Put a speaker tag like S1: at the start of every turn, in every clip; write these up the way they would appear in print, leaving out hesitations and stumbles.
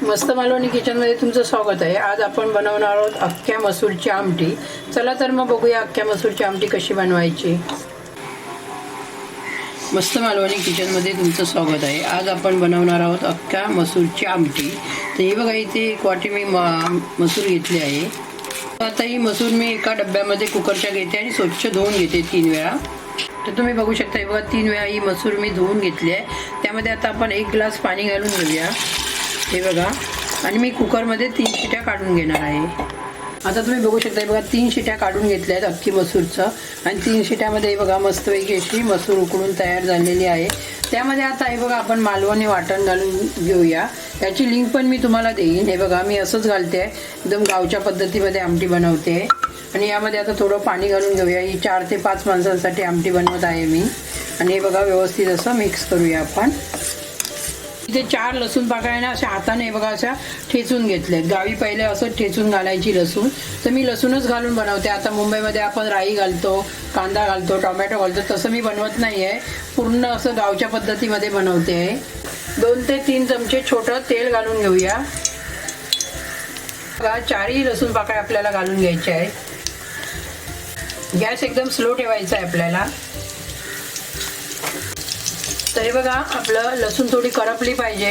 S1: मस्त मालवणी किचनमध्ये तुमचं स्वागत आहे। आज आपण बनवणार आहोत अख्ख्या मसूरची आमटी। चला तर मग बघूया अख्ख्या मसूरची आमटी कशी बनवायची। मस्त मालवणी किचनमध्ये तुमचं स्वागत आहे। आज आपण बनवणार आहोत अख्ख्या मसूरची आमटी। तर हे बघा, इथे एक वाटी मी मसूर घेतली आहे। आता ही मसूर मी एका डब्यामध्ये कुकरच्या घेते आणि स्वच्छ धुवून घेते 3 वेळा। तर तुम्ही बघू शकता, हे बघा 3 वेळा ही मसूर मी धुवून घेतली आहे। त्यामध्ये आता आपण 1 ग्लास पाणी घालून घेऊया। हे बघा, आणि मी कुकरमध्ये 3 शिट्या काढून घेणार आहे। आता तुम्ही बघू शकता, हे बघा 3 शिट्या काढून घेतल्या आहेत अख्खी मसूरचं, आणि 3 शिट्यामध्ये हे बघा मस्तपैकी अशी मसूर उकळून तयार झालेली आहे। त्यामध्ये आता हे बघा आपण मालवणी वाटण घालून घेऊया। याची लिंक पण मी तुम्हाला देईन। हे बघा मी असंच घालते, एकदम गावच्या पद्धतीमध्ये आमटी बनवते। आणि यामध्ये आता थोडं पाणी घालून घेऊया। ही 4 ते 5 माणसांसाठी आमटी बनवत आहे मी। आणि हे बघा व्यवस्थित असं मिक्स करूया आपण। इथे 4 लसूण पाकळ्या अशा हाताने हे बघा अशा ठेचून घेतलेत। गावी पहिले असं ठेचून घालायची लसूण, तर मी लसूणच घालून बनवते। आता मुंबईमध्ये आपण राई घालतो, कांदा घालतो, टोमॅटो घालतो, तसं मी बनवत नाही आहे। पूर्ण असं गावच्या पद्धतीमध्ये बनवते आहे। 2 ते 3 चमचे छोटं तेल घालून घेऊया। बघा 4ही लसूण पाकळ्या आपल्याला घालून घ्यायचे आहे। गॅस एकदम स्लो ठेवायचा आहे आपल्याला। तर हे बघा आपलं लसूण थोडी करपली पाहिजे।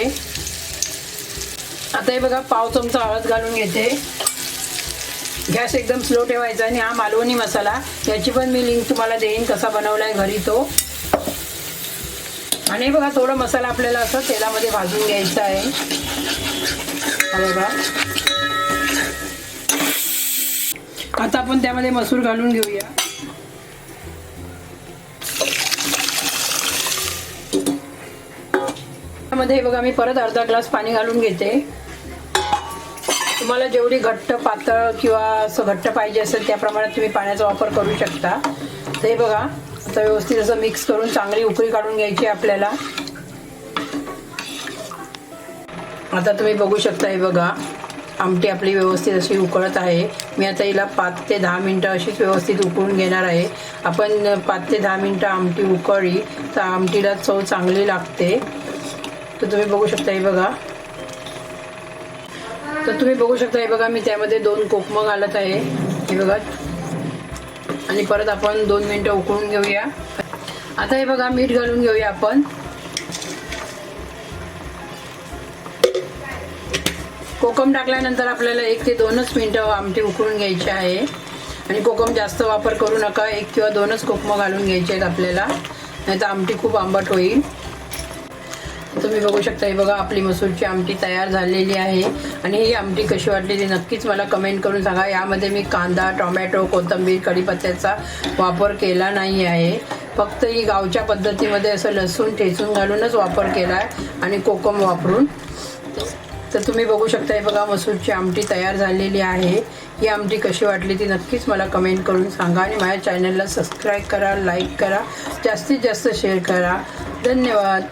S1: आता हे बघा पाव चमचा हळद घालून घेते। गॅस एकदम स्लो ठेवायचा। आणि हा मालवणी मसाला, याची पण मी लिंक तुम्हाला देईन कसा बनवलाय घरी तो। आणि हे बघा थोडं मसाला आपल्याला असं तेलामध्ये भाजून घ्यायचा आहे। हे बघा आता आपण त्यामध्ये मसूर घालून घेऊया। मध्ये बघा मी परत अर्धा ग्लास पाणी घालून घेते। तुम्हाला जेवढी घट्ट पातळ किंवा असं घट्ट पाहिजे असेल त्या प्रमाणात तुम्ही पाण्याचा वापर करू शकता। तर हे बघा आता व्यवस्थित असं मिक्स करून चांगली उकळी काढून घ्यायची आपल्याला। आता तुम्ही बघू शकता, हे बघा आमटी आपली व्यवस्थित अशी उकळत आहे। मी आता हिला 5 ते 10 मिनिटं अशीच व्यवस्थित उकळून घेणार आहे। आपण 5 ते 10 मिनिटं आमटी उकळली तर आमटीला चव चांगली लागते। तर तुम्ही बघू शकता, हे बघा हे बघा मी त्यामध्ये 2 कोकम घालत आहे। हे बघा, आणि परत आपण 2 मिनिटं उकळून घेऊया। आता हे बघा मीठ घालून घेऊया आपण। कोकम टाकल्यानंतर आपल्याला 1 ते 2च मिनिटं आमटी उकळून घ्यायची आहे। आणि कोकम जास्त वापर करू नका, 1 किंवा 2च कोकम घालून घ्यायचे आहेत आपल्याला, नाहीतर आमटी खूप आंबट होईल। तुम्ही बघू शकता, हे बघा आपली मसूरची आमटी तयार झालेली आहे। आणि ही आमटी कशी वाटली ते नक्कीच मला कमेंट करून सांगा। यामध्ये मी कांदा, टोमॅटो, कोथिंबीर, कढीपत्त्याचा वापर केला नाही आहे। फक्त ही गावच्या पद्धतीमध्ये असं लसूण ठेचून घालूनच वापर केला आहे, आणि कोकम वापरून। तर तुम्ही बघू शकता, हे बघा मसूरची आमटी तयार झालेली आहे। ही आमटी कशी वाटली ती नक्कीच मला कमेंट करून सांगा। आणि माझ्या चॅनलला सबस्क्राईब करा, लाईक करा, जास्तीत जास्त शेअर करा। धन्यवाद।